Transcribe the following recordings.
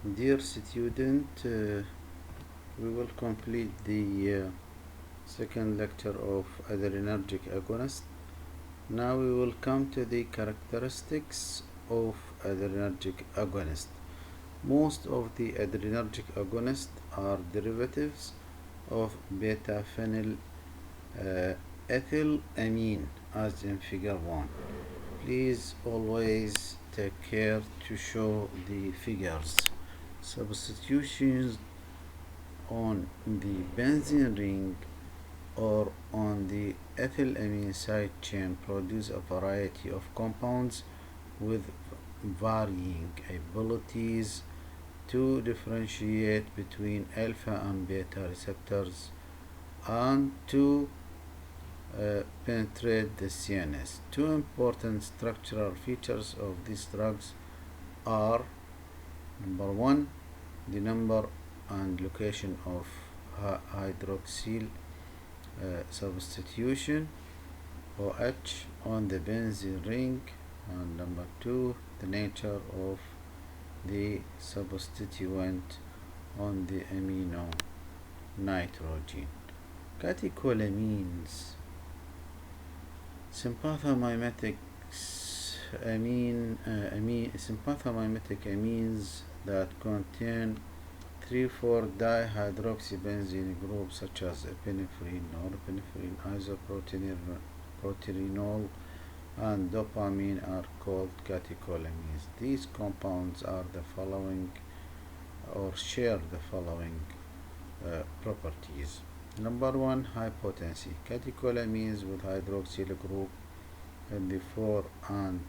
Dear student, we will complete the second lecture of adrenergic agonist. Now we will come to the characteristics of adrenergic agonist. Most of the adrenergic agonists are derivatives of beta-phenyl ethylamine as in figure 1. Please always take care to show the figures. Substitutions on the benzene ring or on the ethylamine side chain produce a variety of compounds with varying abilities to differentiate between alpha and beta receptors and to penetrate the CNS. Two important structural features of these drugs are: number one, the number and location of hydroxyl substitution OH on the benzene ring, and number two, the nature of the substituent on the amino nitrogen. Catecholamines, sympathomimetic amines that contain 3,4-dihydroxybenzene groups such as epinephrine, norepinephrine, isoproteinol, and dopamine are called catecholamines. These compounds are the following or share the following properties. Number one, high potency. Catecholamines with hydroxyl group in the 4 and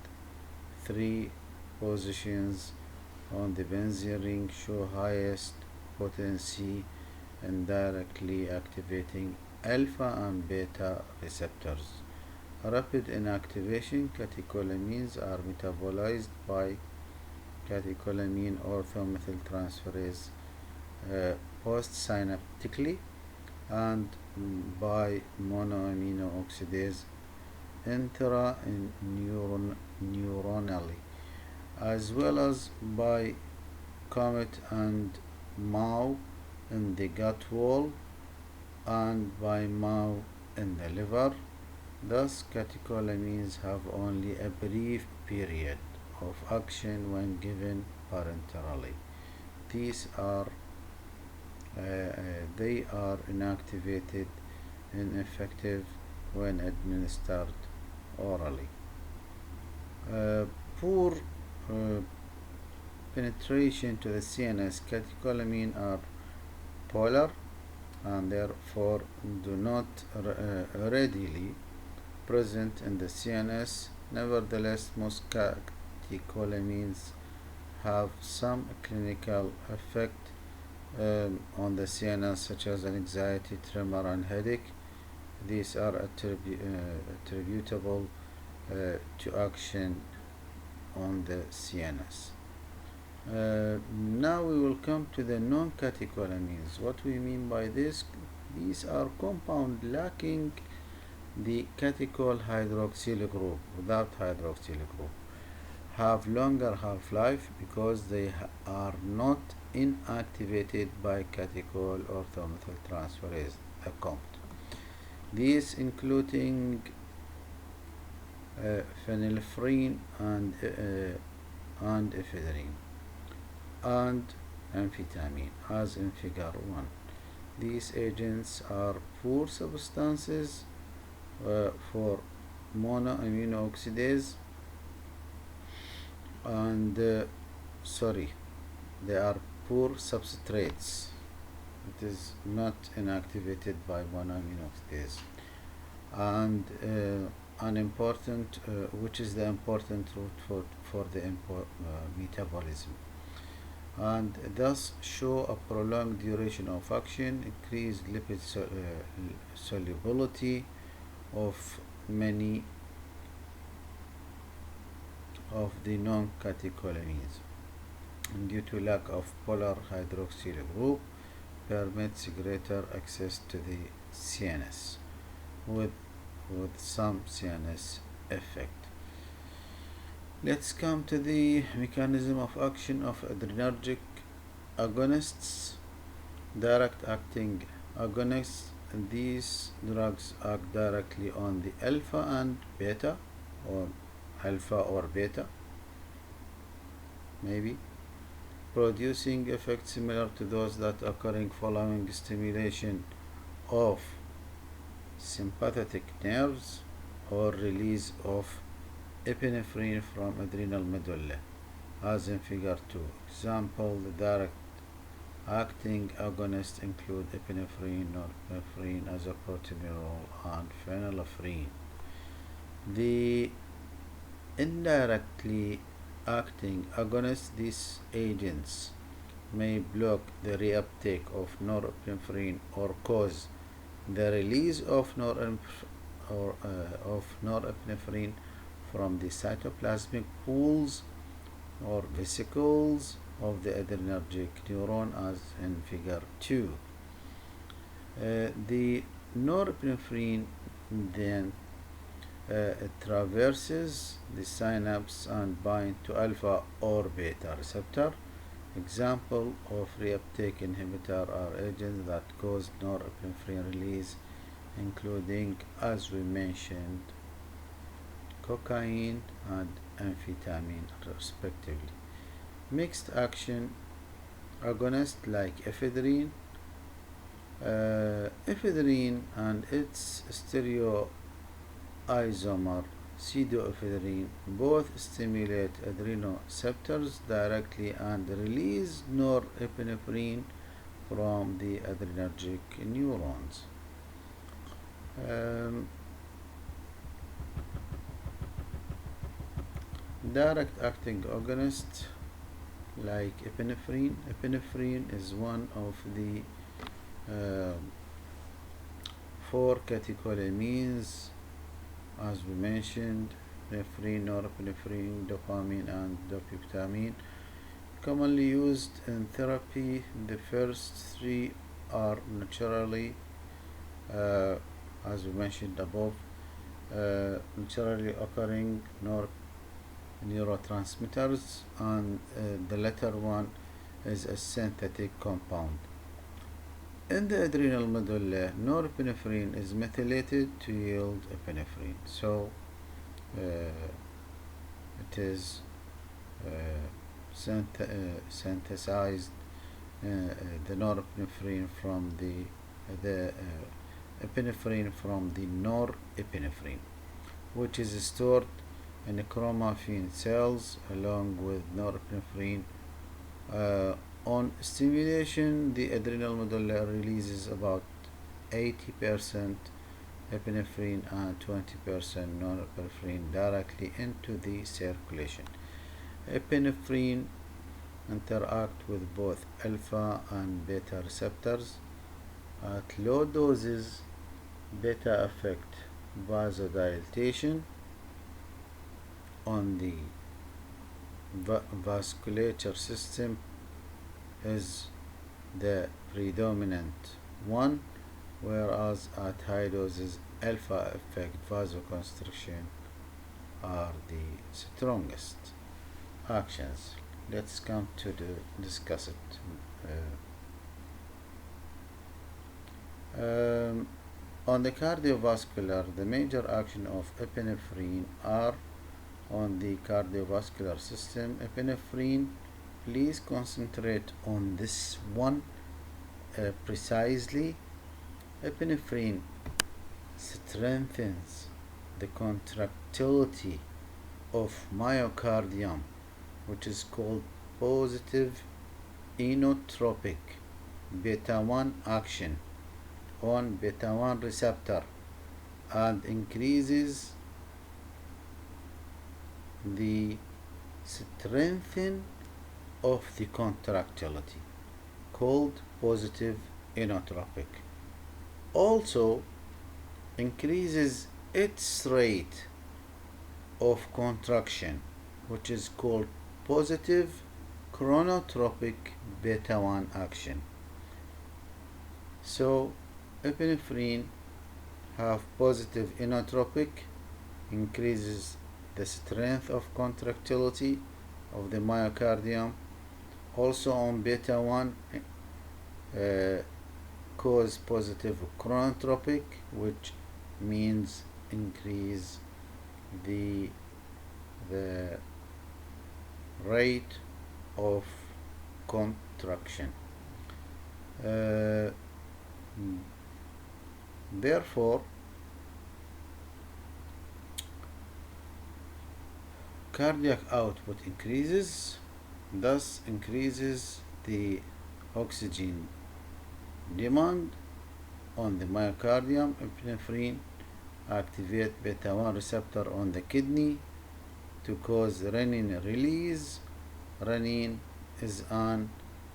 3 positions on the benzene ring show highest potency in directly activating alpha and beta receptors. Rapid inactivation. Catecholamines are metabolized by catecholamine orthomethyltransferase postsynaptically and by monoamino oxidase intraneuronally, as well as by comet and MAO in the gut wall and by MAO in the liver. Thus, catecholamines have only a brief period of action when given parenterally. They are inactivated, ineffective when administered orally. Poor penetration to the CNS. Catecholamines are polar and therefore do not readily present in the CNS. Nevertheless, most catecholamines have some clinical effect on the CNS, such as anxiety, tremor, and headache. These are attributable to action on the CNS. Now we will come to the non-catecholamines. What we mean by this? These are compounds lacking the catechol hydroxyl group, without hydroxyl group, have longer half-life because they are not inactivated by catechol orthomethyltransferase account. These including phenylphrin and ephedrine and amphetamine, as in figure 1. These agents are poor substances for monoamino oxidase and they are poor substrates. It is not inactivated by monoamino oxidase, and which is the important route for the metabolism, and thus show a prolonged duration of action, increased lipid solubility of many of the non-catecholamines, and due to lack of polar hydroxyl group, permits greater access to the CNS with some CNS effect. Let's come to the mechanism of action of adrenergic agonists, direct acting agonists. These drugs act directly on the alpha and beta, or alpha or beta, maybe, producing effects similar to those that occurring following stimulation of sympathetic nerves or release of epinephrine from adrenal medulla, as in figure 2. Example, the direct acting agonists include epinephrine, norepinephrine, azacotinirol, and phenylephrine. The indirectly acting agonists, these agents may block the reuptake of norepinephrine or cause the release of norepinephrine from the cytoplasmic pools or vesicles of the adrenergic neuron, as in figure 2. The norepinephrine then traverses the synapse and binds to alpha or beta receptor. Example of reuptake inhibitor are agents that cause norepinephrine release, including, as we mentioned, cocaine and amphetamine respectively. Mixed action agonist like ephedrine. Ephedrine and its stereoisomer pseudoephedrine both stimulate adrenoceptors directly and release norepinephrine from the adrenergic neurons. Direct acting agonist like epinephrine. Epinephrine is one of the 4 catecholamines, as we mentioned: epinephrine, norepinephrine, dopamine, and dopamine, commonly used in therapy. The first 3 are naturally, as we mentioned above, naturally occurring neurotransmitters, and the latter one is a synthetic compound. In the adrenal medulla, norepinephrine is methylated to yield epinephrine. So it is synthesized, the norepinephrine from the epinephrine from the norepinephrine, which is stored in chromaffin cells along with norepinephrine. On stimulation, the adrenal medulla releases about 80% epinephrine and 20% norepinephrine directly into the circulation. Epinephrine interact with both alpha and beta receptors. At low doses, beta affect vasodilatation on the vasculature system is the predominant one, whereas at high doses, alpha affect vasoconstriction are the strongest actions. Let's come to discuss it. On the cardiovascular, the major action of epinephrine are on the cardiovascular system. Epinephrine, please concentrate on this one precisely. Epinephrine strengthens the contractility of myocardium, which is called positive inotropic beta 1 action on beta 1 receptor, and increases the strength of the contractility, called positive inotropic. Also increases its rate of contraction, which is called positive chronotropic beta 1 action. So epinephrine have positive inotropic, increases the strength of contractility of the myocardium, Also on beta 1 cause positive chronotropic, which means increase the rate of contraction. Therefore, cardiac output increases, thus increases the oxygen demand on the myocardium. Epinephrine activate beta 1 receptor on the kidney to cause renin release. Renin is an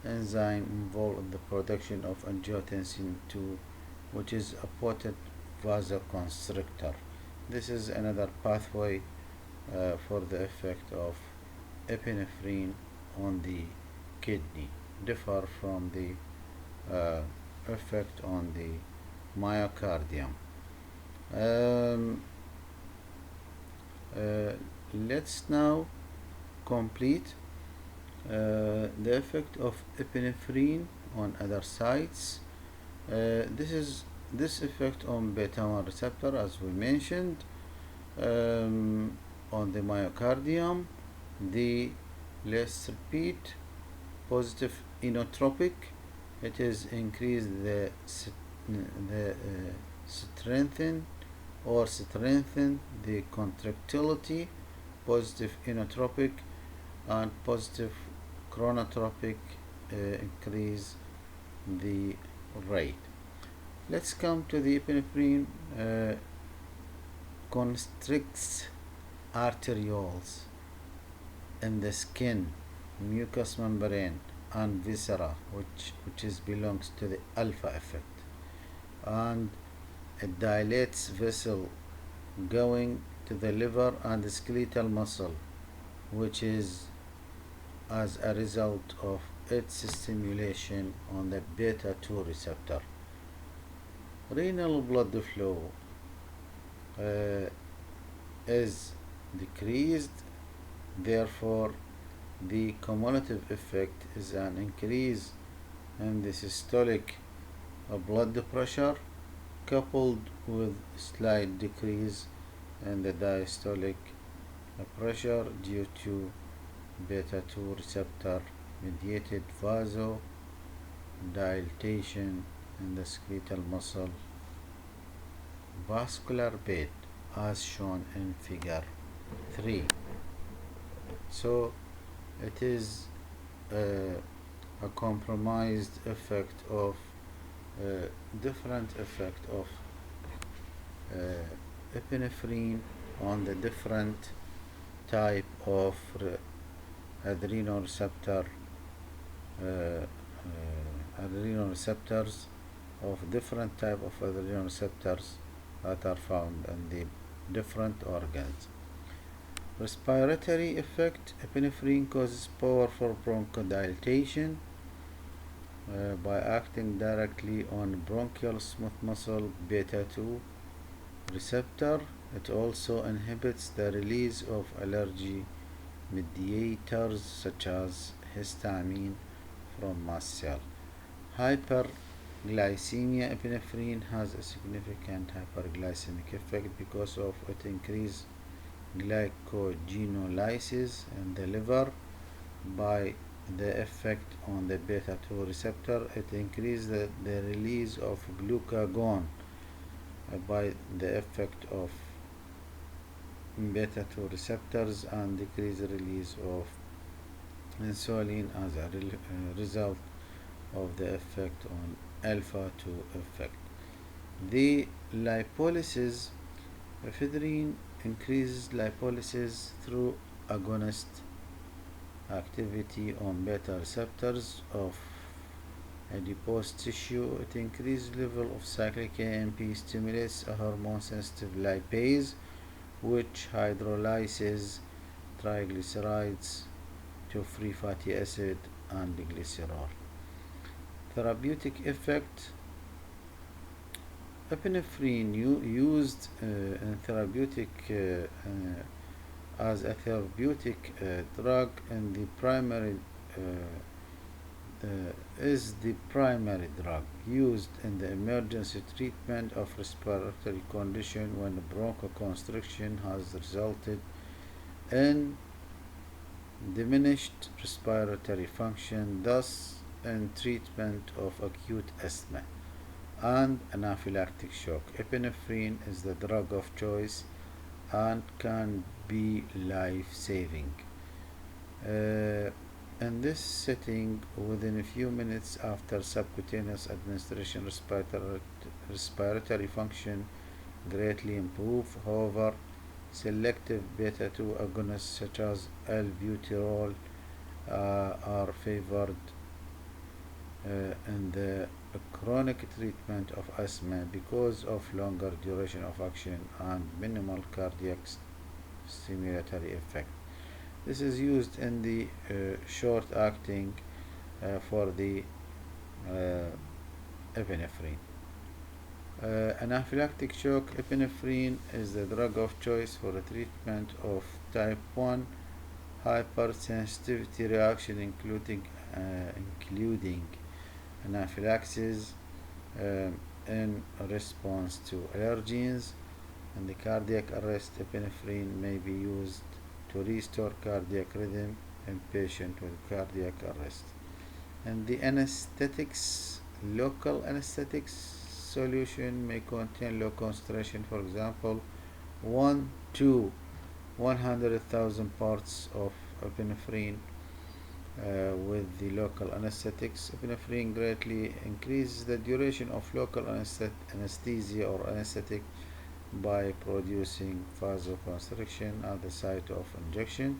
enzyme involved in the production of angiotensin II, which is a potent vasoconstrictor. This is another pathway for the effect of epinephrine on the kidney, differ from the effect on the myocardium. Let's now complete the effect of epinephrine on other sites. This effect on beta 1 receptor, as we mentioned, on the myocardium. Let's repeat: positive inotropic. It is increase the strengthen the contractility. Positive inotropic and positive chronotropic increase the rate. Let's come to the epinephrine constricts arterioles in the skin, mucous membrane, and viscera, which belongs to the alpha effect, and it dilates vessel going to the liver and the skeletal muscle, which is as a result of its stimulation on the beta 2 receptor. Renal blood flow is decreased, therefore the cumulative effect is an increase in the systolic blood pressure coupled with slight decrease in the diastolic pressure due to beta 2 receptor mediated vasodilatation in the skeletal muscle vascular bed, as shown in figure 3. So it is a compromised effect of different effect of epinephrine on the different type of adrenoreceptors of different type of adrenoreceptors that are found in the different organs. Respiratory effect: epinephrine causes powerful bronchodilation by acting directly on bronchial smooth muscle beta 2 receptor. It also inhibits the release of allergy mediators such as histamine from mast cell. Hyperglycemia: epinephrine has a significant hyperglycemic effect because of it increased glycogenolysis in the liver. By the effect on the beta 2 receptor, it increases the release of glucagon. By the effect of beta 2 receptors, and decrease the release of insulin as a result of the effect on alpha 2 effect. The lipolysis: ephedrine increases lipolysis through agonist activity on beta receptors of adipose tissue. It increases level of cyclic AMP, stimulates a hormone sensitive lipase which hydrolyzes triglycerides to free fatty acid and glycerol. Therapeutic effect: epinephrine used in therapeutic as a therapeutic drug in the primary is the primary drug used in the emergency treatment of respiratory condition when bronchoconstriction has resulted in diminished respiratory function, thus in treatment of acute asthma and anaphylactic shock. Epinephrine is the drug of choice and can be life-saving. In this setting, within a few minutes after subcutaneous administration, respiratory function greatly improve. However, selective beta-2 agonists such as albuterol are favored in the chronic treatment of asthma because of longer duration of action and minimal cardiac stimulatory effect. This is used in the short acting for the epinephrine. Anaphylactic shock. Epinephrine is the drug of choice for the treatment of type 1 hypersensitivity reaction, including anaphylaxis in response to allergens, and the cardiac arrest. Epinephrine may be used to restore cardiac rhythm in patients with cardiac arrest. And the anesthetics, local anesthetics solution may contain low concentration, for example 1 to 100,000 parts of epinephrine. With the local anesthetics, epinephrine greatly increases the duration of local anesthesia or anesthetic by producing vasoconstriction at the site of injection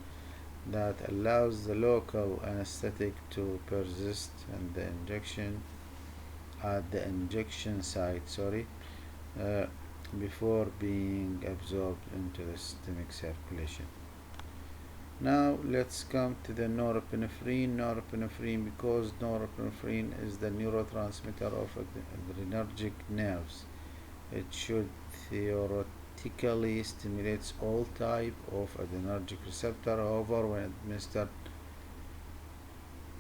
that allows the local anesthetic to persist in the injection at the injection site before being absorbed into the systemic circulation. Now let's come to the norepinephrine. Norepinephrine, because norepinephrine is the neurotransmitter of adrenergic nerves, it should theoretically stimulate all type of adrenergic receptor. However, when administered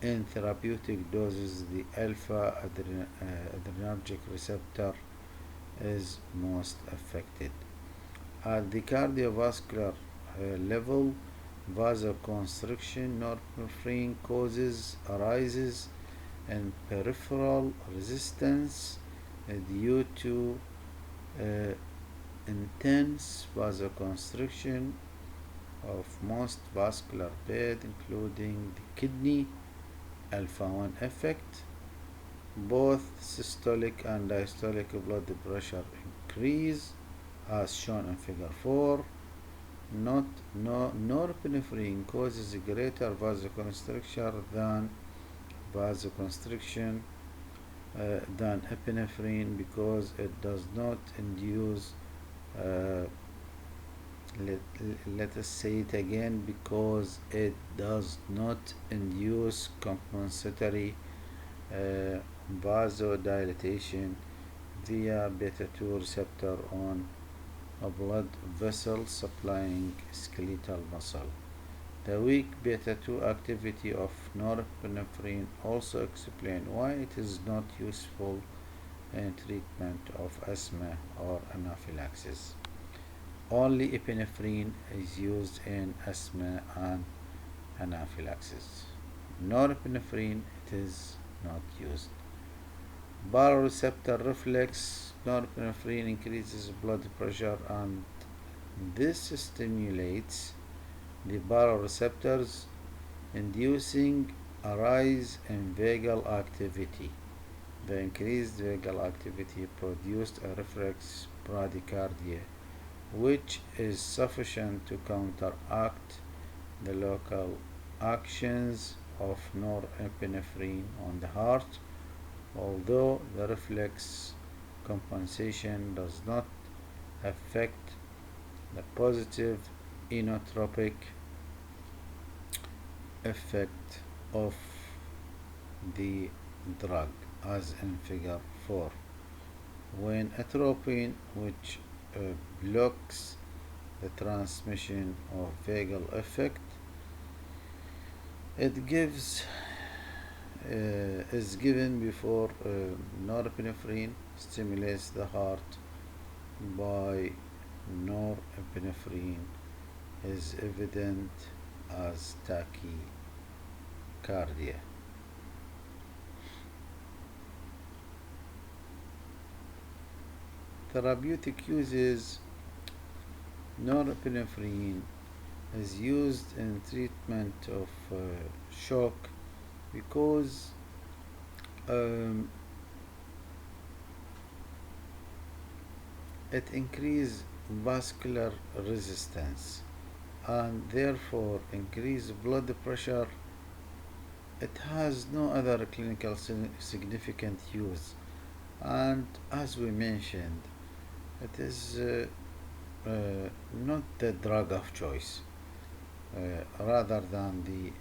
in therapeutic doses, the alpha adrenergic receptor is most affected. At the cardiovascular level, vasoconstriction, norepinephrine arises in peripheral resistance due to intense vasoconstriction of most vascular bed, including the kidney. Alpha 1 effect. Both systolic and diastolic blood pressure increase, as shown in figure 4. Norepinephrine causes greater vasoconstriction than epinephrine because it does not induce let us say it again, because it does not induce compensatory vasodilatation via beta-2 receptor on a blood vessel supplying skeletal muscle. The weak beta-2 activity of norepinephrine also explains why it is not useful in treatment of asthma or anaphylaxis. Only epinephrine is used in asthma and anaphylaxis. Norepinephrine, it is not used. Baroreceptor reflex. Norepinephrine increases blood pressure and this stimulates the baroreceptors, inducing a rise in vagal activity. The increased vagal activity produced a reflex bradycardia, which is sufficient to counteract the local actions of norepinephrine on the heart, although the reflex compensation does not affect the positive inotropic effect of the drug, as in figure 4. When atropine, which blocks the transmission of vagal effect, it is given before norepinephrine stimulates the heart by norepinephrine is evident as tachycardia. Therapeutic uses. Norepinephrine is used in treatment of shock because it increases vascular resistance and therefore increase blood pressure. It has no other clinical significant use, and as we mentioned, it is not the drug of choice rather than the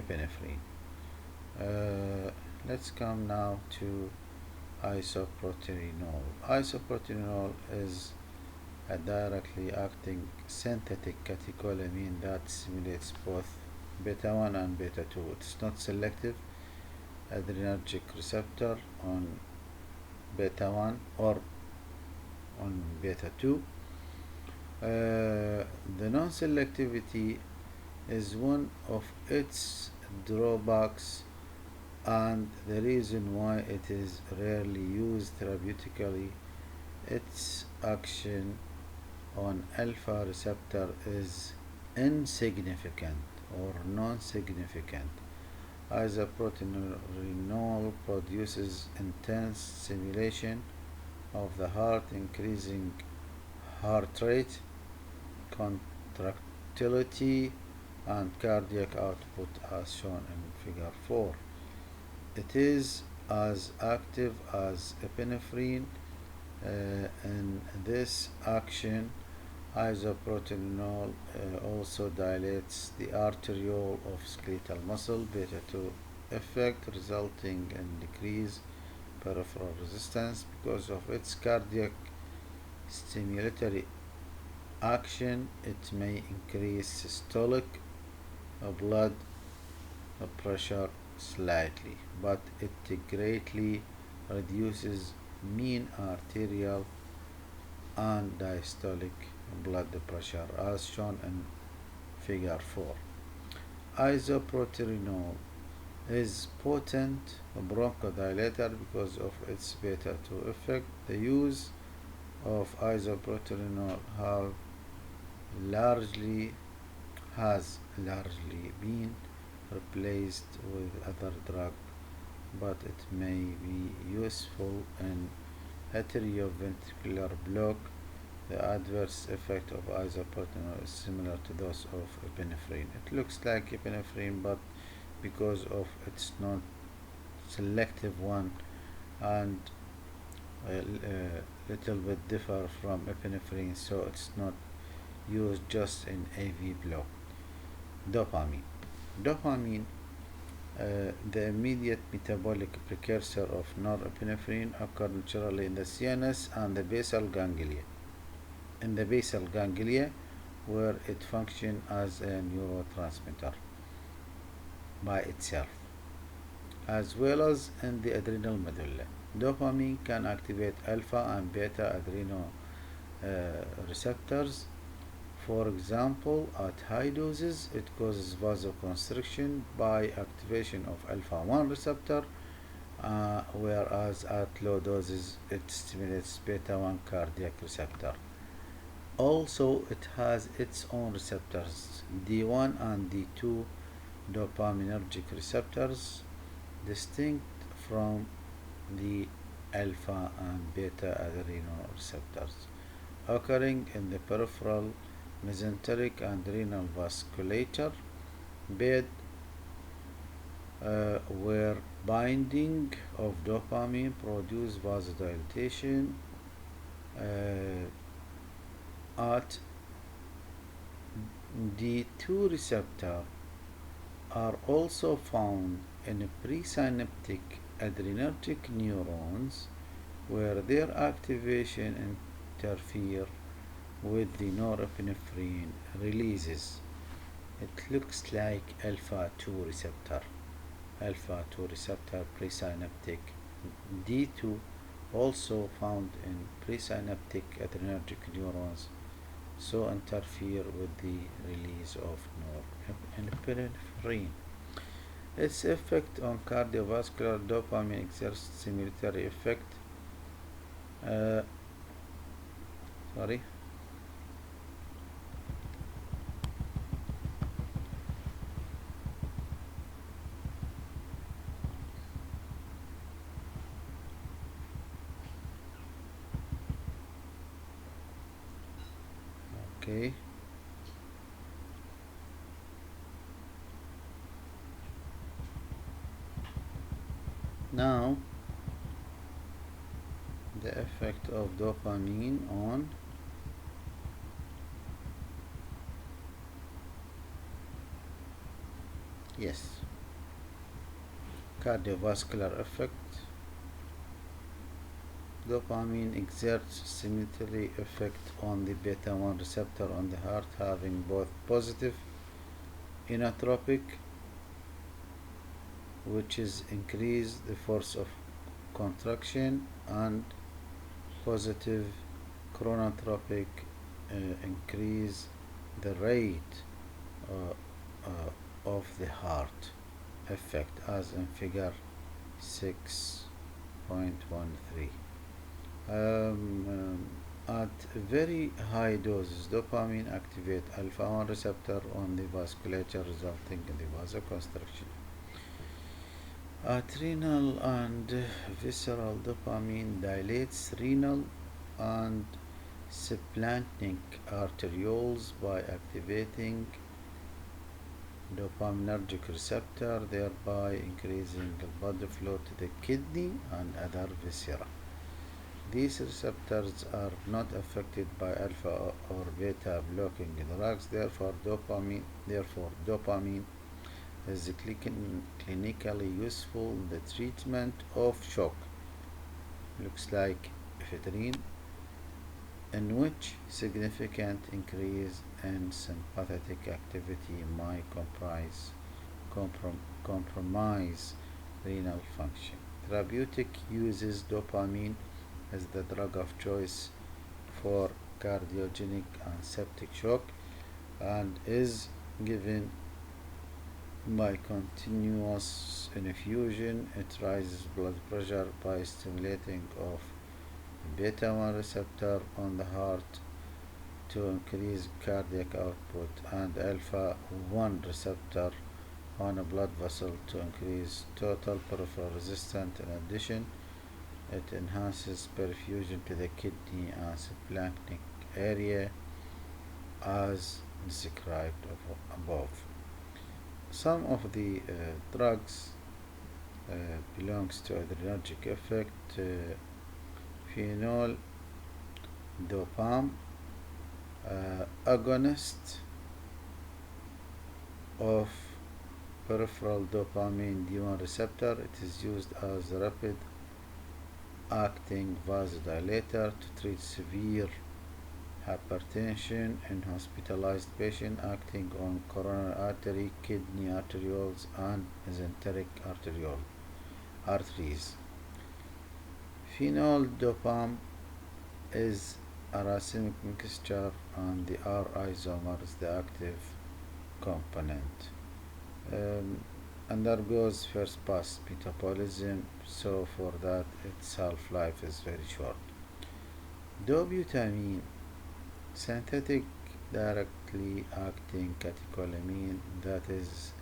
epinephrine. Let's come now to isoproterenol. Isoproterenol is a directly acting synthetic catecholamine that stimulates both beta 1 and beta 2. It's not selective adrenergic receptor on beta 1 or on beta 2. The non-selectivity is one of its drawbacks and the reason why it is rarely used therapeutically. Its action on alpha receptor is insignificant or non-significant. Isoproterenol produces intense stimulation of the heart, increasing heart rate, contractility, and cardiac output as shown in figure 4. It is as active as epinephrine. In this action, isoproterenol also dilates the arteriole of skeletal muscle, beta 2 effect, resulting in decreased peripheral resistance. Because of its cardiac stimulatory action, it may increase systolic blood pressure slightly, but it greatly reduces mean arterial and diastolic blood pressure as shown in figure 4. Isoproterenol is potent bronchodilator because of its beta 2 effect. The use of isoproterenol has largely been replaced with other drugs, but it may be useful in atrioventricular block. The adverse effect of isoproterenol is similar to those of epinephrine. It looks like epinephrine, but because of its non-selective one and a little bit differ from epinephrine, so it's not used just in AV block. Dopamine, the immediate metabolic precursor of norepinephrine, occurs naturally in the CNS and the basal ganglia. In the basal ganglia, where it functions as a neurotransmitter by itself, as well as in the adrenal medulla. Dopamine can activate alpha and beta adrenal receptors. For example, at high doses, it causes vasoconstriction by activation of alpha 1 receptor, whereas at low doses, it stimulates beta 1 cardiac receptor. Also, it has its own receptors, D1 and D2 dopaminergic receptors, distinct from the alpha and beta adrenal receptors, occurring in the peripheral mesenteric and renal vasculature bed, where binding of dopamine produces vasodilatation. At D2 receptor are also found in presynaptic adrenergic neurons, where their activation interfere with the norepinephrine releases. It looks like alpha 2 receptor. alpha 2 receptor presynaptic. D2 also found in presynaptic adrenergic neurons, so interfere with the release of norepinephrine. Its effect on cardiovascular dopamine exerts stimulatory effect. Uh, sorry. Okay. Now, the effect of dopamine on cardiovascular effect. Dopamine exerts stimulatory effect on the beta 1 receptor on the heart, having both positive inotropic, which is increase the force of contraction, and positive chronotropic, increase the rate of the heart effect, as in figure 6.13. At very high doses, dopamine activate alpha 1 receptor on the vasculature, resulting in the vasoconstriction. At renal and visceral, dopamine dilates renal and splanchnic arterioles by activating dopaminergic receptor, thereby increasing the blood flow to the kidney and other viscera. These receptors are not affected by alpha or beta blocking drugs, therefore dopamine is clinically useful in the treatment of shock. Looks like ephedrine, in which significant increase in sympathetic activity might compromise renal function. Therapeutic uses dopamine as the drug of choice for cardiogenic and septic shock, and is given by continuous infusion. It raises blood pressure by stimulating of beta 1 receptor on the heart to increase cardiac output, and alpha 1 receptor on a blood vessel to increase total peripheral resistance. In addition, it enhances perfusion to the kidney and splanchnic area as described above. Some of the drugs belongs to adrenergic effect. Phenol dopam, agonist of peripheral dopamine D1 receptor. It is used as a rapid acting vasodilator to treat severe hypertension in hospitalized patients, acting on coronary artery, kidney arterioles, and mesenteric arteries. Phenol dopam is a racemic mixture, and the R isomer is the active component. Undergoes first pass metabolism, so for that its half-life is very short. Dobutamine, synthetic directly acting catecholamine that is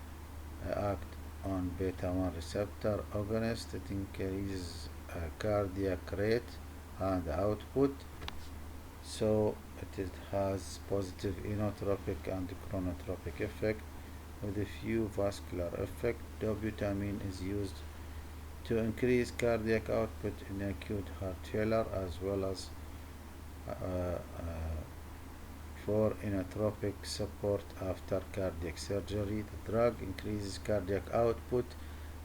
act on beta 1 receptor agonist. It increases cardiac rate and output, so it has positive inotropic and chronotropic effect with a few vascular effect. Dobutamine is used to increase cardiac output in acute heart failure, as well as for inotropic support after cardiac surgery. The drug increases cardiac output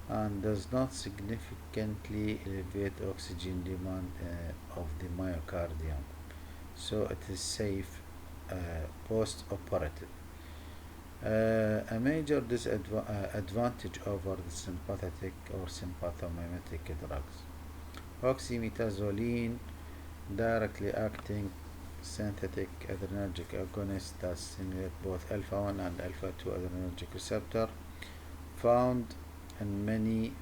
and does not significantly elevate oxygen demand of the myocardium, so it is safe post-operative. A major disadvantage over the sympathetic or sympathomimetic drugs. Oxymetazoline, directly acting synthetic adrenergic agonist that stimulate both alpha 1 and alpha 2 adrenergic receptor, found in many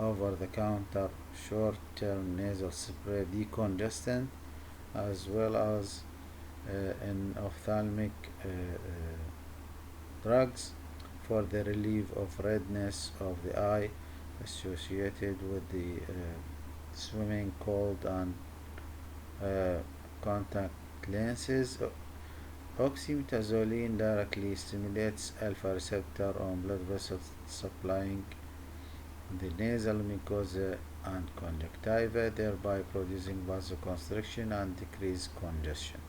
over-the-counter short-term nasal spray decongestant, as well as in ophthalmic drugs for the relief of redness of the eye associated with the swimming cold and contact lenses. Oxymetazoline directly stimulates alpha receptor on blood vessels supplying the nasal mucosa and conjunctiva, thereby producing vasoconstriction and decreased congestion.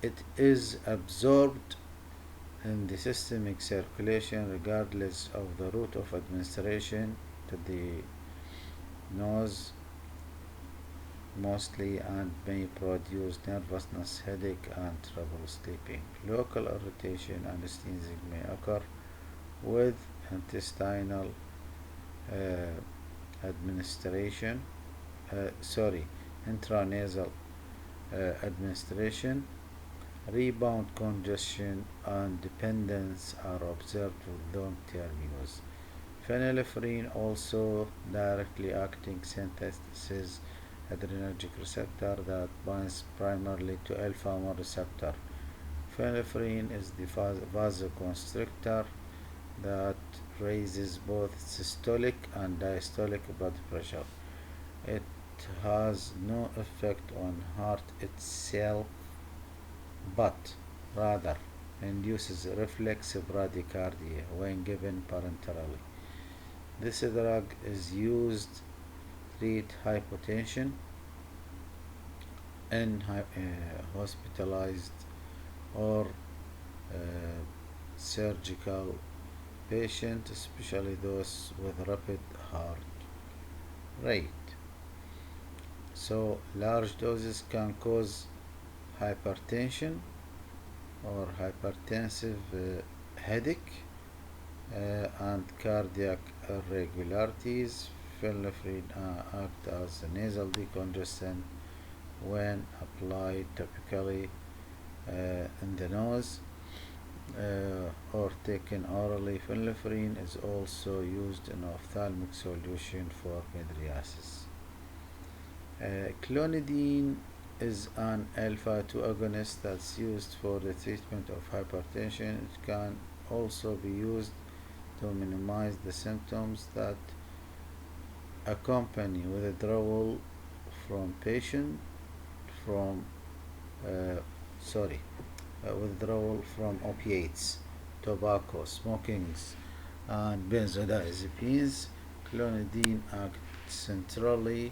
It is absorbed in the systemic circulation regardless of the route of administration, to the nose mostly, and may produce nervousness, headache, and trouble sleeping. Local irritation and sneezing may occur with intestinal administration, intranasal administration. Rebound congestion and dependence are observed with long-term use. Phenylephrine, also directly acting synthesis adrenergic receptor that binds primarily to alpha 1 receptor. Phenylephrine is the vasoconstrictor that raises both systolic and diastolic blood pressure. It has no effect on heart itself, but rather induces reflex bradycardia when given parenterally. This drug is used to treat hypotension in hospitalized or surgical patients, especially those with rapid heart rate. So large doses can cause hypertension or hypertensive headache and cardiac irregularities. Phenylephrine acts as a nasal decongestant when applied topically in the nose or taken orally. Phenylephrine is also used in ophthalmic solution for mydriasis. Clonidine is an alpha 2 agonist that's used for the treatment of hypertension. It can also be used to minimize the symptoms that accompany withdrawal from withdrawal from opiates, tobacco, smoking, and benzodiazepines. Clonidine acts centrally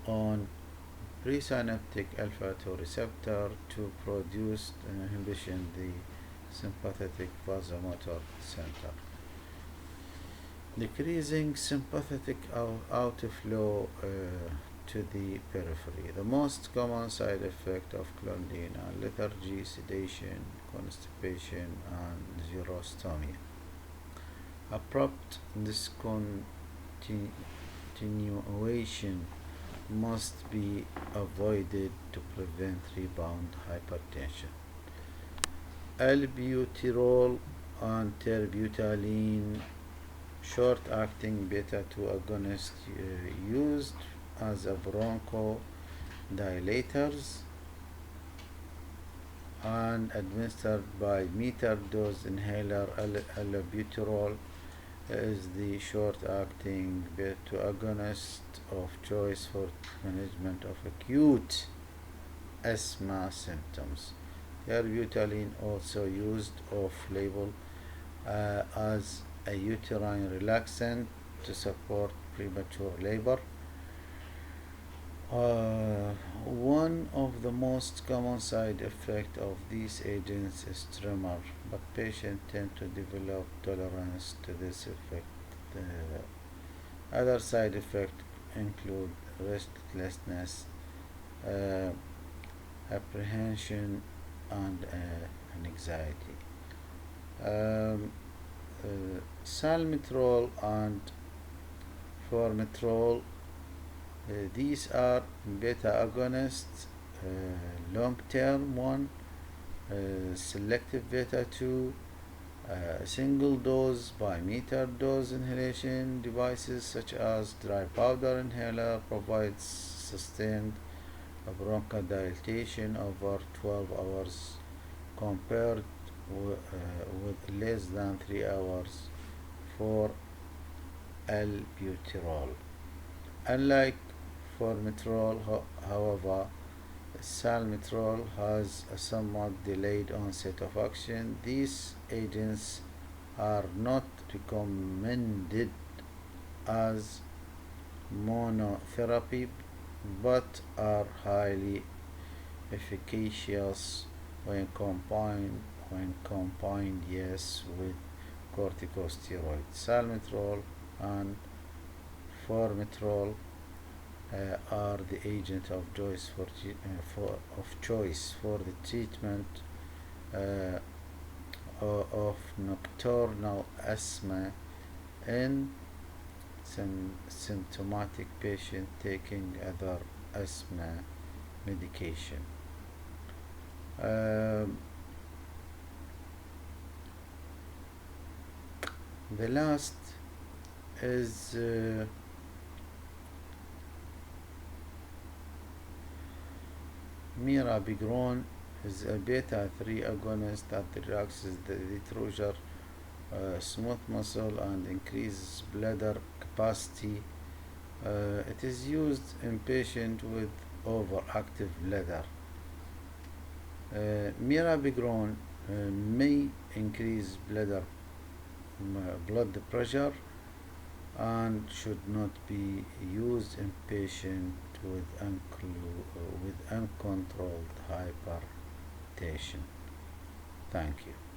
on presynaptic alpha 2 receptor to produce inhibition the sympathetic vasomotor center, decreasing sympathetic outflow to the periphery. The most common side effect of clonidine are lethargy, sedation, constipation, and xerostomia. Abrupt discontinuation must be avoided to prevent rebound hypertension. Albuterol and terbutaline, short-acting beta-2 agonist used as a bronchodilators and administered by metered-dose inhaler. Albuterol is the short-acting beta-2 agonist of choice for management of acute asthma symptoms. Terbutaline, also used off-label as a uterine relaxant to support premature labor. One of the most common side effects of these agents is tremor, but patients tend to develop tolerance to this effect. Other side effects include restlessness, apprehension, and anxiety. Um, Salmeterol and formoterol, these are beta agonists, long-term one, selective beta 2, single dose by meter dose inhalation devices such as dry powder inhaler provides sustained bronchodilation over 12 hours compared with less than 3 hours for albuterol. Unlike formoterol, however, salmeterol has a somewhat delayed onset of action. These agents are not recommended as monotherapy but are highly efficacious when combined yes with corticosteroids. Salmeterol and formoterol are the agent of choice for the treatment uh, of nocturnal asthma in symptomatic patient taking other asthma medication. Um, the last is mirabegron is a beta 3 agonist that relaxes the detrusor smooth muscle and increases bladder capacity. It is used in patients with overactive bladder. Mirabegron may increase blood pressure and should not be used in patients with uncontrolled hypertension. Thank you.